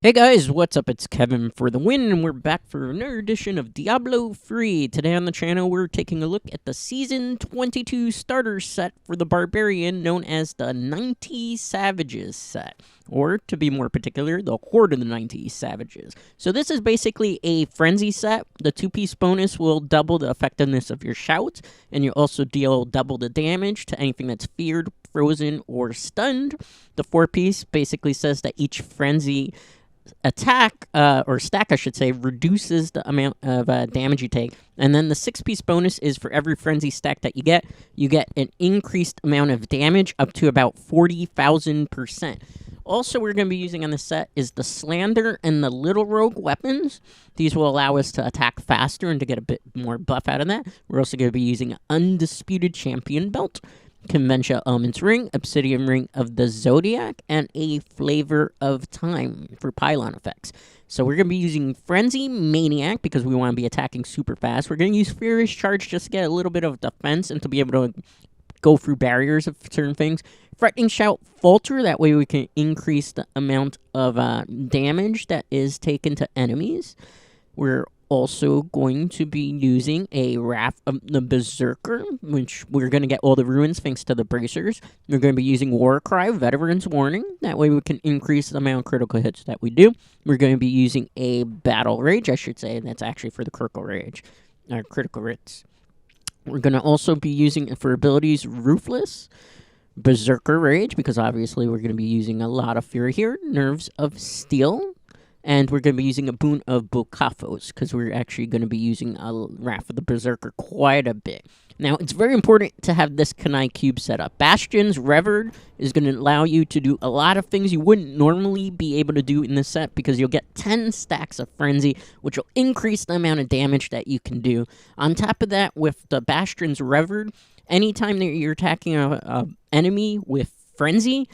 Hey guys, what's up? It's Kevin for the win, and we're back for another edition of Diablo 3. Today on the channel, we're taking a look at the Season 22 starter set for the Barbarian, known as the 90 Savages set. Or, to be more particular, the Horde of the 90 Savages. So this is basically a frenzy set. The 2-piece bonus will double the effectiveness of your shouts, and you also deal double the damage to anything that's feared, frozen, or stunned. The 4-piece basically says that each frenzy attack, or stack I should say, reduces the amount of damage you take. And then the 6-piece bonus is for every frenzy stack that you get an increased amount of damage up to about 40,000%. Also, we're going to be using on this set is the Slander and the Little Rogue weapons. These will allow us to attack faster and to get a bit more buff out of that. We're also going to be using an Undisputed Champion belt, Conventional Elements Ring, Obsidian Ring of the Zodiac, and a Flavor of Time for pylon effects. So we're going to be using Frenzy Maniac because we want to be attacking super fast. We're going to use Furious Charge just to get a little bit of defense and to be able to go through barriers of certain things. Threatening Shout Falter, that way we can increase the amount of damage that is taken to enemies. We're also going to be using a Wrath of the Berserker, which we're going to get all the ruins thanks to the bracers. We're going to be using Warcry, Veteran's Warning. That way we can increase the amount of critical hits that we do. We're going to be using a Battle Rage, I should say. That's actually for the critical rage, or critical hits. We're going to also be using it for abilities Ruthless, Berserker Rage, because obviously we're going to be using a lot of fury here. Nerves of Steel. And we're going to be using a boon of Bokafos, because we're actually going to be using a Wrath of the Berserker quite a bit. Now, it's very important to have this Kanai cube set up. Bastion's Revered is going to allow you to do a lot of things you wouldn't normally be able to do in this set, because you'll get 10 stacks of Frenzy, which will increase the amount of damage that you can do. On top of that, with the Bastion's Revered, anytime that you're attacking an enemy with Frenzy,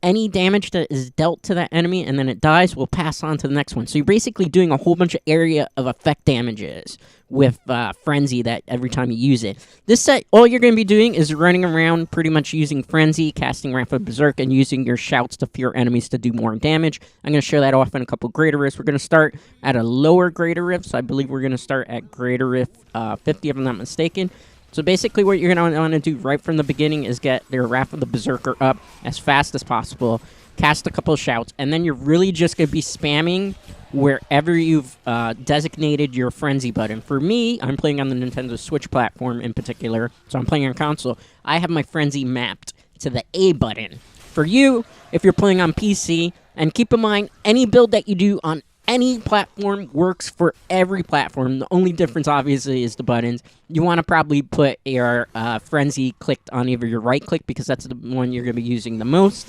any damage that is dealt to that enemy and then it dies will pass on to the next one. So you're basically doing a whole bunch of area of effect damages with Frenzy that every time you use it. This set, all you're going to be doing is running around pretty much using Frenzy, casting Wrath of Berserk, and using your shouts to fear enemies to do more damage. I'm going to show that off in a couple greater rifts. We're going to start at a lower greater rift, so I believe we're going to start at greater rift 50 if I'm not mistaken. So basically what you're going to want to do right from the beginning is get their Wrath of the Berserker up as fast as possible, cast a couple of shouts, and then you're really just going to be spamming wherever you've designated your Frenzy button. For me, I'm playing on the Nintendo Switch platform in particular, so I'm playing on console. I have my Frenzy mapped to the A button. For you, if you're playing on PC, and keep in mind, any build that you do on any platform works for every platform. The only difference, obviously, is the buttons. You want to probably put your Frenzy clicked on either your right click, because that's the one you're going to be using the most.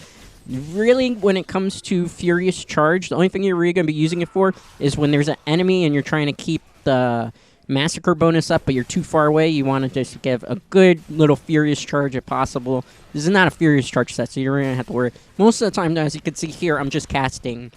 Really, when it comes to Furious Charge, the only thing you're really going to be using it for is when there's an enemy and you're trying to keep the Massacre bonus up, but you're too far away. You want to just give a good little Furious Charge if possible. This is not a Furious Charge set, so you're going to have to worry. Most of the time, as you can see here, I'm just casting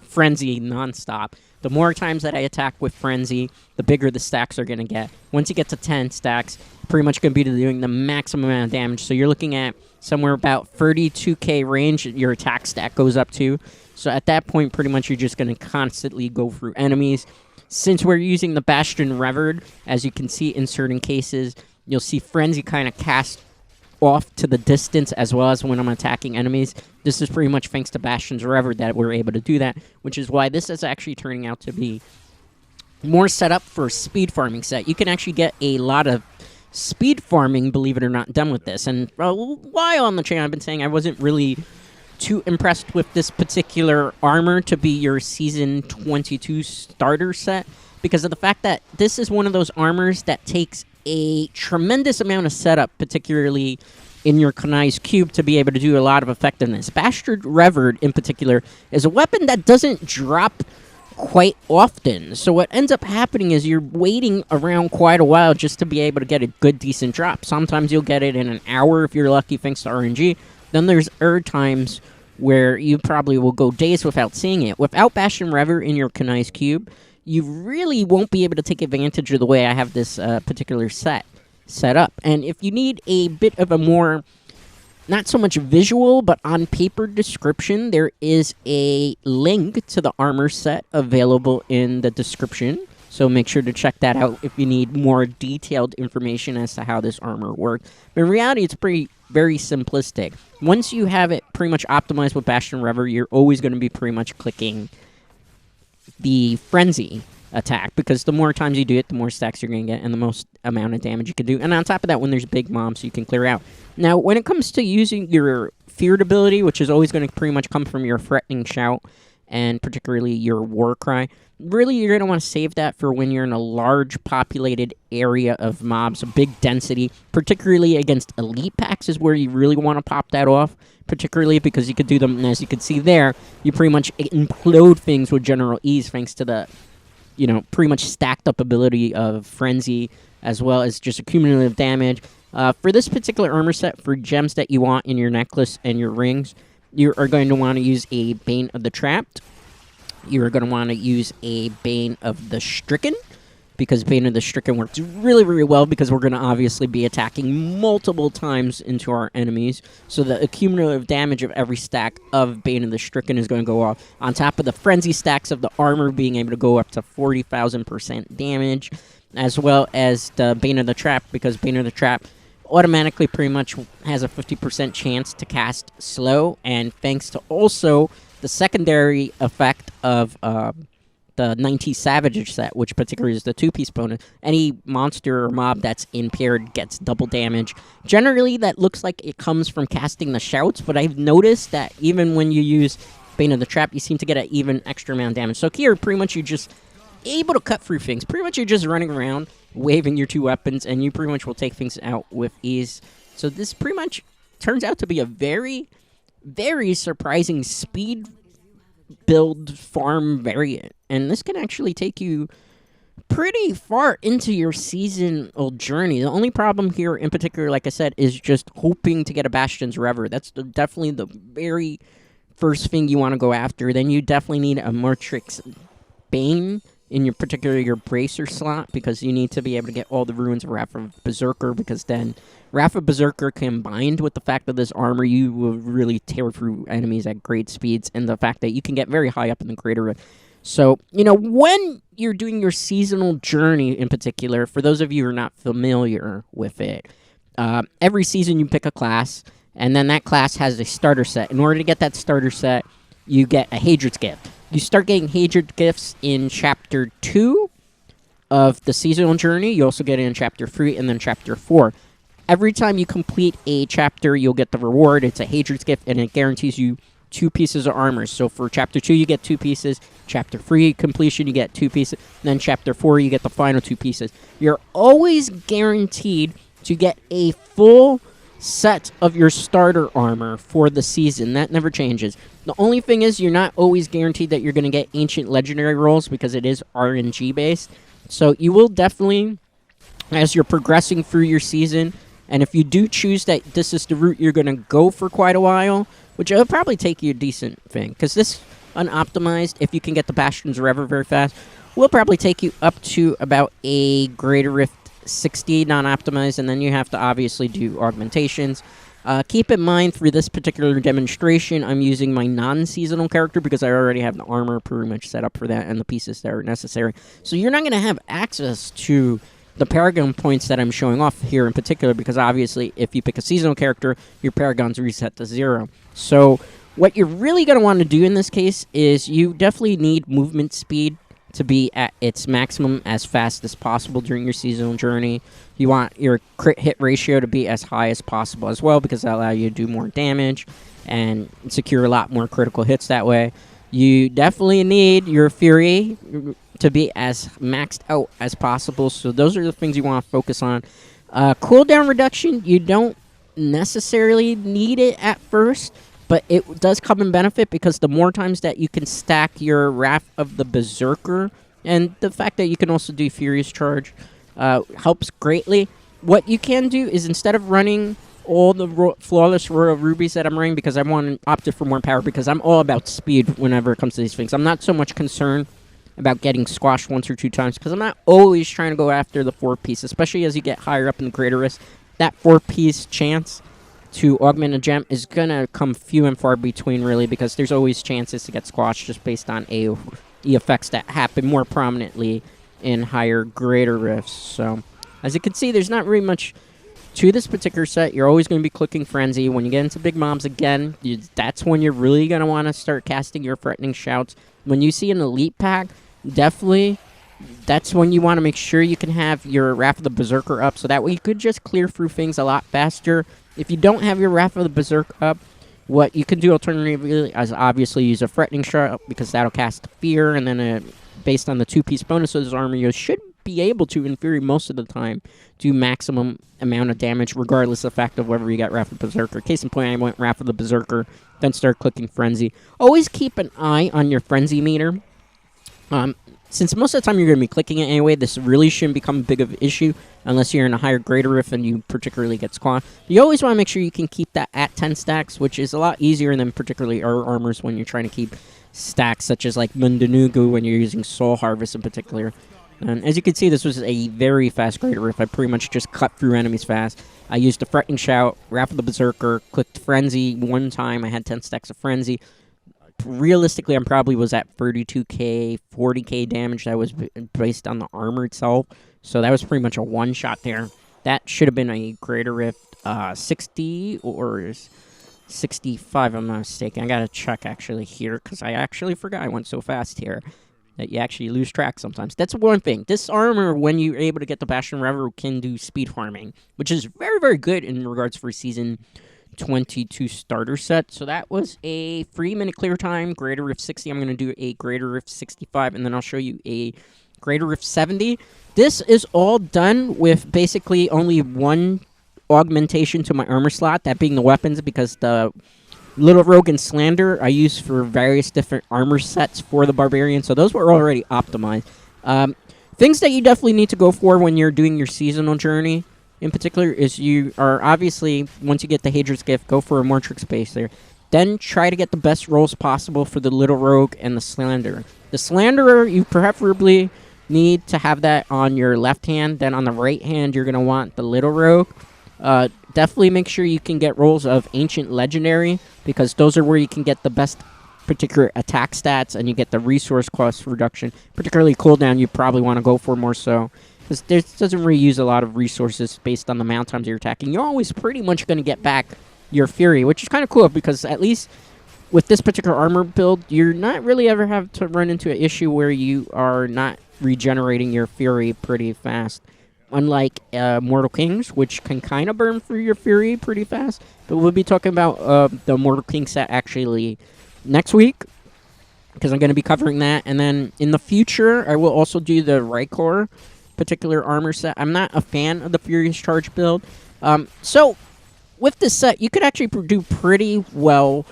Frenzy non-stop. The more times that I attack with Frenzy, the bigger the stacks are going to get. Once you get to 10 stacks, pretty much going to be doing the maximum amount of damage. So you're looking at somewhere about 32k range your attack stack goes up to. So at that point, pretty much you're just going to constantly go through enemies. Since we're using the Bastion Revered, as you can see in certain cases, you'll see Frenzy kind of cast off to the distance as well as when I'm attacking enemies. This is pretty much thanks to Bastion's Revered that we're able to do that, which is why this is actually turning out to be more set up for a speed farming set. You can actually get a lot of speed farming, believe it or not, done with this. And a while on the channel, I've been saying I wasn't really too impressed with this particular armor to be your Season 22 starter set, because of the fact that this is one of those armors that takes a tremendous amount of setup, particularly in your Kanai's cube, to be able to do a lot of effectiveness. Bastard Revered, in particular, is a weapon that doesn't drop quite often. So what ends up happening is you're waiting around quite a while just to be able to get a good, decent drop. Sometimes you'll get it in an hour if you're lucky, thanks to RNG. Then there's times where you probably will go days without seeing it. Without Bastion Revered in your Kanai's cube, you really won't be able to take advantage of the way I have this particular set up. And if you need a bit of a more not so much visual, but on paper description, there is a link to the armor set available in the description. So make sure to check that out if you need more detailed information as to how this armor works. But in reality, it's very simplistic. Once you have it pretty much optimized with Bastion Rever, you're always going to be pretty much clicking the Frenzy attack, because the more times you do it, the more stacks you're going to get and the most amount of damage you can do. And on top of that, when there's big mobs, you can clear out. Now, when it comes to using your Feared ability, which is always going to pretty much come from your Threatening Shout, and particularly your War Cry, really you're going to want to save that for when you're in a large populated area of mobs, a big density, particularly against elite packs is where you really want to pop that off, particularly because you could do them, and as you can see there, you pretty much implode things with general ease thanks to the, you know, pretty much stacked up ability of Frenzy, as well as just accumulative damage. For this particular armor set, for gems that you want in your necklace and your rings, you are going to want to use a Bane of the Trapped. You are going to want to use a Bane of the Stricken, because Bane of the Stricken works really, really well, because we're going to obviously be attacking multiple times into our enemies. So the accumulative damage of every stack of Bane of the Stricken is going to go off, on top of the Frenzy stacks of the armor being able to go up to 40,000% damage, as well as the Bane of the Trap, because Bane of the Trap automatically pretty much has a 50% chance to cast slow, and thanks to also the secondary effect of the 90 Savage set, which particularly is the 2-piece bonus, any monster or mob that's impaired gets double damage. Generally, that looks like it comes from casting the shouts, but I've noticed that even when you use Bane of the Trap, you seem to get an even extra amount of damage. So here, pretty much you're just able to cut through things. Pretty much you're just running around, waving your 2 weapons, and you pretty much will take things out with ease. So this pretty much turns out to be a very, very surprising speed build farm variant. And this can actually take you pretty far into your seasonal journey. The only problem here in particular, like I said, is just hoping to get a Bastion's Rever. That's definitely the very first thing you want to go after. Then you definitely need a Mortrix Bane in your Bracer slot, because you need to be able to get all the ruins of Wrath of Berserker, because then Wrath of Berserker combined with the fact that this armor, you will really tear through enemies at great speeds, and the fact that you can get very high up in the Greater Rift. So, you know, when you're doing your seasonal journey in particular, for those of you who are not familiar with it, every season you pick a class, and then that class has a starter set. In order to get that starter set, you get a Hadred's Gift. You start getting Hadred gifts in Chapter 2 of the seasonal journey. You also get it in Chapter 3 and then Chapter 4. Every time you complete a chapter, you'll get the reward. It's a Hadred's Gift, and it guarantees you 2 pieces of armor. So for Chapter 2, you get 2 pieces. Chapter 3 completion, you get 2 pieces. Then Chapter 4, you get the final 2 pieces. You're always guaranteed to get a full set of your starter armor for the season. That never changes. The only thing is, you're not always guaranteed that you're going to get ancient legendary rolls, because it is RNG based. So you will definitely, as you're progressing through your season, and if you do choose that this is the route you're going to go for quite a while, which will probably take you a decent thing, because this unoptimized, if you can get the Bastion's Rever very fast, will probably take you up to about a Greater Rift 60 non-optimized, and then you have to obviously do augmentations. Keep in mind, for this particular demonstration, I'm using my non-seasonal character, because I already have the armor pretty much set up for that and the pieces that are necessary. So you're not going to have access to the Paragon points that I'm showing off here in particular, because obviously if you pick a seasonal character, your Paragons reset to 0. So what you're really going to want to do in this case is you definitely need movement speed to be at its maximum as fast as possible during your seasonal journey. You want your crit hit ratio to be as high as possible as well, because that allows you to do more damage and secure a lot more critical hits that way. You definitely need your Fury to be as maxed out as possible, so those are the things you want to focus on. Cooldown reduction, you don't necessarily need it at first, but it does come in benefit, because the more times that you can stack your Wrath of the Berserker, and the fact that you can also do Furious Charge, helps greatly. What you can do is, instead of running all the Flawless Royal Rubies that I'm running, because I want to opt for more power, because I'm all about speed whenever it comes to these things. I'm not so much concerned about getting squashed 1 or 2 times, because I'm not always trying to go after the 4-piece, especially as you get higher up in the Greater Rift. That 4-piece chance to augment a gem is gonna come few and far between, really, because there's always chances to get squashed just based on AoE effects that happen more prominently in higher, greater rifts. So, as you can see, there's not really much to this particular set. You're always going to be clicking Frenzy. When you get into big mobs again, that's when you're really going to want to start casting your Threatening Shouts. When you see an Elite pack, definitely that's when you want to make sure you can have your Wrath of the Berserker up, so that way you could just clear through things a lot faster. If you don't have your Wrath of the Berserker up, what you can do alternatively is obviously use a Threatening Shout, because that'll cast Fear, and then based on the 2-piece bonus of this armor, you should be able to, in theory, most of the time, do maximum amount of damage, regardless of the fact of whether you got Wrath of the Berserker. Case in point, I went Wrath of the Berserker, then start clicking Frenzy. Always keep an eye on your Frenzy meter. Since most of the time you're going to be clicking it anyway, this really shouldn't become big of an issue unless you're in a higher greater rift and you particularly get squashed. You always want to make sure you can keep that at 10 stacks, which is a lot easier than particularly our armors when you're trying to keep stacks, such as like Mundanugu when you're using Soul Harvest in particular. And as you can see, this was a very fast greater rift. I pretty much just cut through enemies fast. I used a Threatening Shout, Wrath of the Berserker, clicked Frenzy one time. I had 10 stacks of Frenzy. Realistically, I probably was at 32k, 40k damage. That was based on the armor itself. So that was pretty much a one-shot there. That should have been a greater rift 60 or 65, if I'm not mistaken. I gotta check actually here, because I actually forgot. I went so fast here that you actually lose track sometimes. That's one thing. This armor, when you're able to get the Bastion Reverie, can do speed farming, which is very, very good in regards for Season 22 starter set. So that was a 3-minute clear time, greater rift 60. I'm going to do a greater rift 65, and then I'll show you a greater rift 70. This is all done with basically only one augmentation to my armor slot, that being the weapons, because the Little Rogue and Slander I use for various different armor sets for the Barbarian, so those were already optimized. Things that you definitely need to go for when you're doing your seasonal journey in particular is you are obviously, once you get the Hadrian's Gift, go for a Mortrix base there. Then try to get the best rolls possible for the Little Rogue and the Slanderer. The Slanderer, you preferably need to have that on your left hand. Then on the right hand, you're going to want the Little Rogue. Definitely make sure you can get rolls of Ancient Legendary, because those are where you can get the best particular attack stats and you get the resource cost reduction. Particularly cooldown, you probably want to go for more so, because this doesn't really use a lot of resources based on the amount of times you're attacking. You're always pretty much going to get back your Fury, which is kind of cool, because at least with this particular armor build, you're not really ever have to run into an issue where you are not regenerating your Fury pretty fast. Unlike Mortal Kings, which can kind of burn through your Fury pretty fast. But we'll be talking about the Mortal King set actually next week, because I'm going to be covering that. And then in the future, I will also do the Rykor particular armor set. I'm not a fan of the Furious Charge build. So with this set, you could actually do pretty well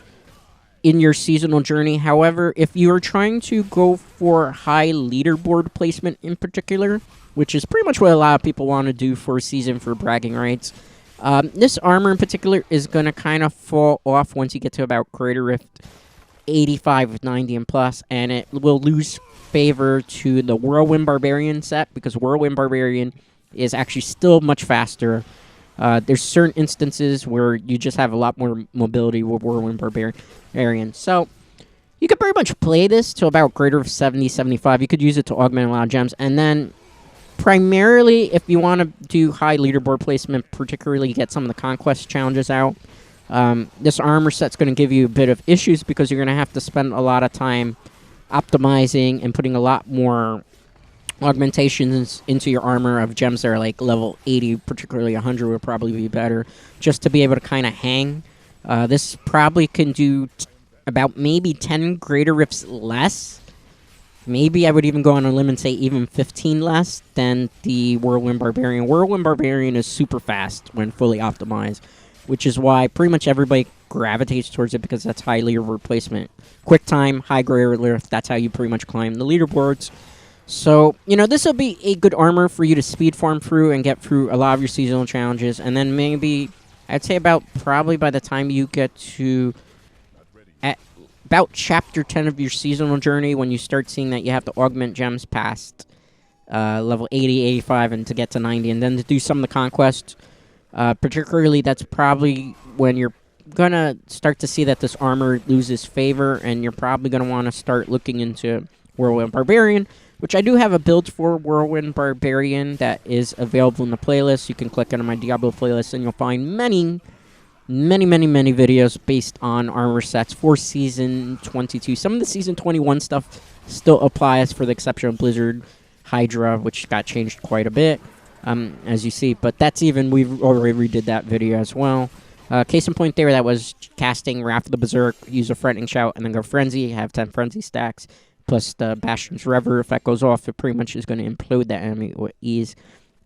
in your seasonal journey. However, if you are trying to go for high leaderboard placement in particular, which is pretty much what a lot of people want to do for a season for bragging rights, this armor in particular is going to kind of fall off once you get to about Greater Rift 85, 90, and plus, and it will lose favor to the Whirlwind Barbarian set, because Whirlwind Barbarian is actually still much faster. There's certain instances where you just have a lot more mobility with Whirlwind Barbarian. So you could pretty much play this to about greater of 70, 75. You could use it to augment a lot of gems. And then primarily, if you want to do high leaderboard placement, particularly get some of the Conquest challenges out, this armor set's going to give you a bit of issues, because you're going to have to spend a lot of time optimizing and putting a lot more augmentations into your armor of gems that are like level 80, particularly 100 would probably be better, just to be able to kind of hang. This probably can do about maybe 10 greater rifts less. Maybe I would even go on a limb and say even 15 less than the Whirlwind Barbarian. Whirlwind Barbarian is super fast when fully optimized, which is why pretty much everybody gravitates towards it, because that's high leaderboard placement. Quick time, high greater lift, that's how you pretty much climb the leaderboards. So, you know, this will be a good armor for you to speed farm through and get through a lot of your seasonal challenges. And then maybe, I'd say probably by the time you get to about Chapter 10 of your seasonal journey, when you start seeing that you have to augment gems past level 80, 85, and to get to 90, and then to do some of the Conquest Particularly, that's probably when you're gonna start to see that this armor loses favor, and you're probably gonna want to start looking into Whirlwind Barbarian, which I do have a build for Whirlwind Barbarian that is available in the playlist. You can click on my Diablo playlist, and you'll find many videos based on armor sets for Season 22. Some of the Season 21 stuff still applies, for the exception of Blizzard Hydra, which got changed quite a bit, as you see. But that's even, we've already redid that video as well. Case in point there, that was casting Wrath of the Berserk, use a Threatening Shout, and then go Frenzy, have 10 Frenzy stacks, plus the Bastion's Rever. If that goes off, it pretty much is going to implode that enemy with ease.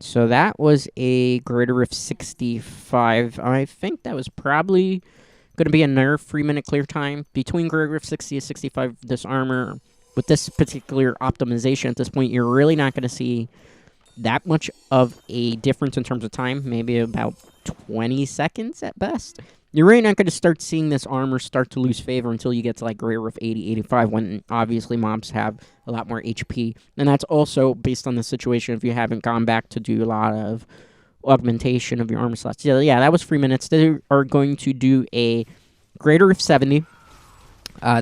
So that was a Greater Rift 65. I think that was probably going to be another 3-minute clear time. Between Greater Rift 60 and 65, this armor, with this particular optimization at this point, you're really not going to see that much of a difference in terms of time. Maybe about 20 seconds at best. You're really not going to start seeing this armor start to lose favor until you get to like Greater Rift 80, 85, when obviously mobs have a lot more HP. And that's also based on the situation if you haven't gone back to do a lot of augmentation of your armor slots. Yeah, that was 3 minutes. They are going to do a Greater Rift 70.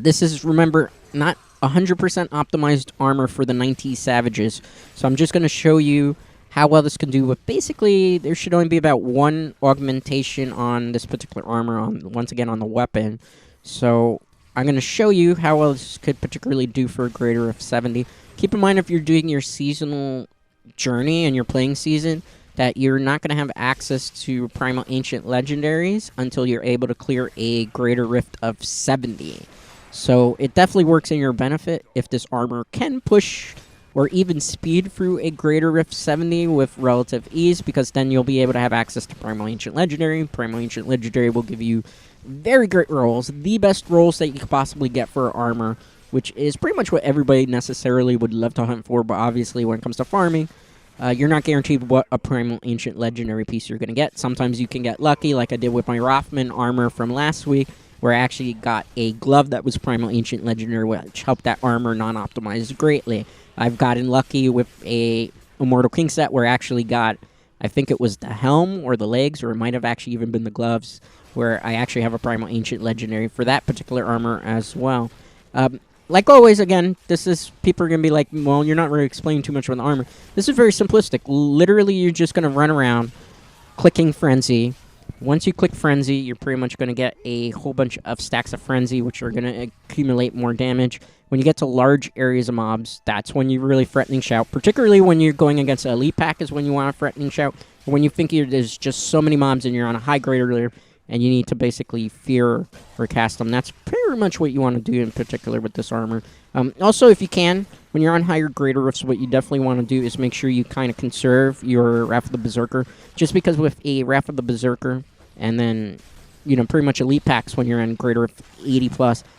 This is, remember, not 100% optimized armor for the 90 Savages. So I'm just going to show you how well this can do with, basically, there should only be about one augmentation on this particular armor, once again on the weapon. So I'm going to show you how well this could particularly do for a Greater Rift 70. Keep in mind, if you're doing your seasonal journey and your playing season, that you're not going to have access to Primal Ancient Legendaries until you're able to clear a Greater Rift of 70. So it definitely works in your benefit if this armor can push or even speed through a Greater Rift 70 with relative ease, because then you'll be able to have access to Primal Ancient Legendary. Primal Ancient Legendary will give you very great rolls, the best rolls that you could possibly get for armor, which is pretty much what everybody necessarily would love to hunt for, but obviously when it comes to farming, you're not guaranteed what a Primal Ancient Legendary piece you're going to get. Sometimes you can get lucky, like I did with my Rothman armor from last week, where I actually got a glove that was Primal Ancient Legendary, which helped that armor non-optimize greatly. I've gotten lucky with a Immortal King set where I actually got, I think it was the helm or the legs, or it might have actually even been the gloves, where I actually have a Primal Ancient Legendary for that particular armor as well. Like always, again, this is, people are going to be like, well, you're not really explaining too much about the armor. This is very simplistic. Literally, you're just going to run around clicking Frenzy. Once you click Frenzy, you're pretty much going to get a whole bunch of stacks of Frenzy, which are going to accumulate more damage. When you get to large areas of mobs, that's when you really Threatening Shout. Particularly when you're going against an Elite Pack is when you want a Threatening Shout. Or when you think there's just so many mobs and you're on a high Greater Rift and you need to basically fear or cast them. That's pretty much what you want to do in particular with this armor. Also, if you can, when you're on higher Greater Rifts, what you definitely want to do is make sure you kind of conserve your Wrath of the Berserker. Just because with a Wrath of the Berserker, and then, you know, pretty much Elite Packs when you're in Greater Rift 80+,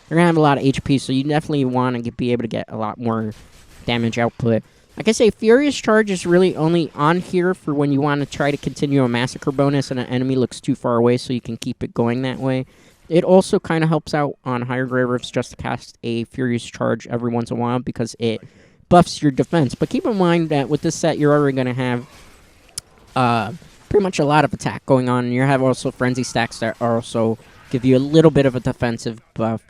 they're going to have a lot of HP, so you definitely want to be able to get a lot more damage output. Like I say, Furious Charge is really only on here for when you want to try to continue a Massacre bonus and an enemy looks too far away, so you can keep it going that way. It also kind of helps out on higher Greater Rifts just to cast a Furious Charge every once in a while, because it buffs your defense. But keep in mind that with this set, you're already going to have pretty much a lot of attack going on, and you have also Frenzy stacks that also give you a little bit of a defensive buff.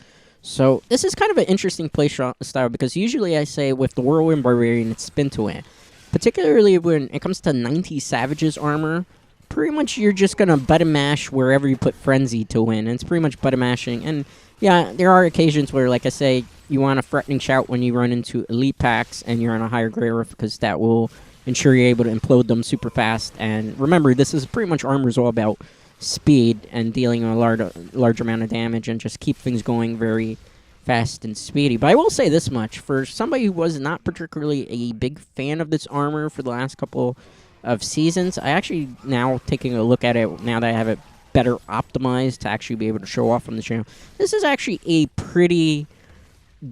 So this is kind of an interesting play style, because usually I say with the Whirlwind Barbarian, it's spin to win. Particularly when it comes to 90 Savages armor, pretty much you're just going to button mash wherever you put Frenzy to win. And it's pretty much button mashing. And yeah, there are occasions where, like I say, you want a Threatening Shout when you run into Elite Packs and you're on a higher Greater Rift, because that will ensure you're able to implode them super fast. And remember, this is pretty much armor is all about speed and dealing a large amount of damage, and just keep things going very fast and speedy. But I will say this much, for somebody who was not particularly a big fan of this armor for the last couple of seasons, I actually, now taking a look at it, now that I have it better optimized to actually be able to show off on the channel, this is actually a pretty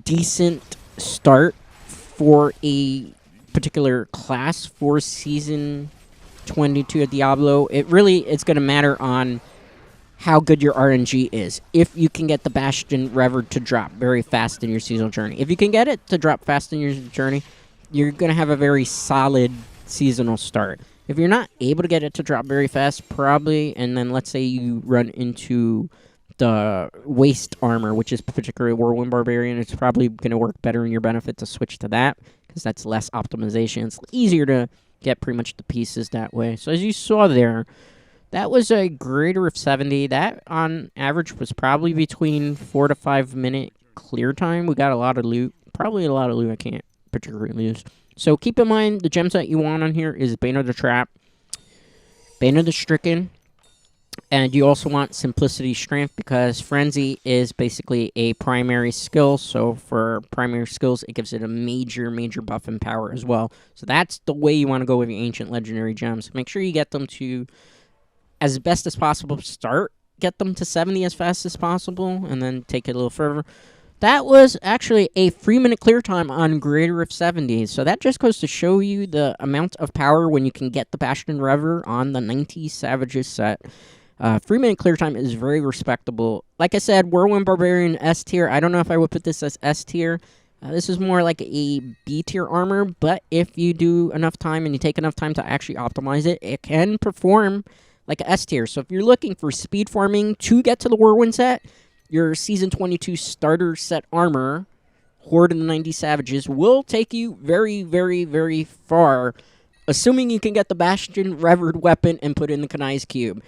decent start for a particular class for Season 22 of Diablo. It's going to matter on how good your RNG is. If you can get the Bastion Rever to drop very fast in your seasonal journey. If you can get it to drop fast in your journey, you're going to have a very solid seasonal start. If you're not able to get it to drop very fast, probably, and then let's say you run into the waist armor, which is particularly Whirlwind Barbarian, it's probably going to work better in your benefit to switch to that, because that's less optimization. It's easier to get pretty much the pieces that way. So as you saw there, that was a greater of 70. That, on average, was probably between 4 to 5 minute clear time. We got a lot of loot. Probably a lot of loot I can't particularly use. So keep in mind, the gems that you want on here is Bane of the Trap, Bane of the Stricken, and you also want Simplicity Strength, because Frenzy is basically a primary skill. So for primary skills, it gives it a major buff and power as well. So that's the way you want to go with your Ancient Legendary Gems. Make sure you get them to, as best as possible, get them to 70 as fast as possible, and then take it a little further. That was actually a 3-minute clear time on greater of 70. So that just goes to show you the amount of power when you can get the Bastion Rever on the 90 Savages set. 3-minute clear time is very respectable. Like I said, Whirlwind Barbarian S tier. I don't know if I would put this as S tier. This is more like a B tier armor, but if you do enough time and you take enough time to actually optimize it, it can perform like a S tier. So if you're looking for speed farming to get to the Whirlwind set, your Season 22 starter set armor, Horde and the 90 Savages, will take you very far, assuming you can get the Bastion Revered weapon and put in the Kanai's Cube.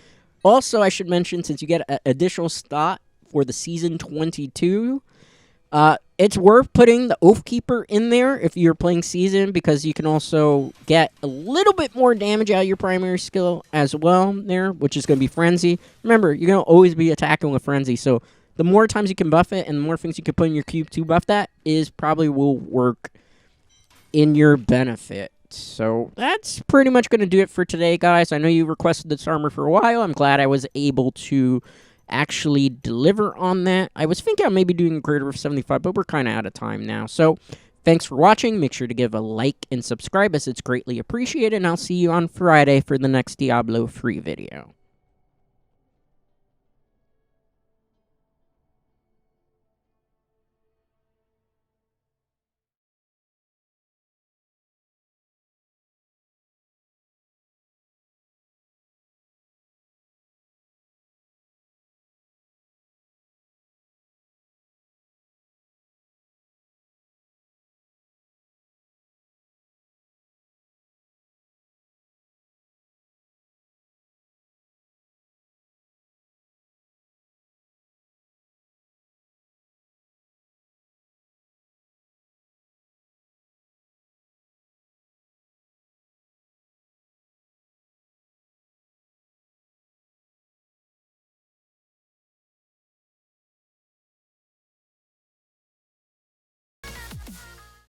Also, I should mention, since you get an additional slot for the Season 22, it's worth putting the Oathkeeper in there if you're playing Season, because you can also get a little bit more damage out of your primary skill as well there, which is going to be Frenzy. Remember, you're going to always be attacking with Frenzy, so the more times you can buff it and the more things you can put in your cube to buff that is probably will work in your benefit. So that's pretty much going to do it for today, guys. I know you requested this armor for a while. I'm glad I was able to actually deliver on that. I was thinking of maybe doing a greater of 75, but we're kind of out of time now. So thanks for watching. Make sure to give a like and subscribe, as it's greatly appreciated. And I'll see you on Friday for the next Diablo 3 video.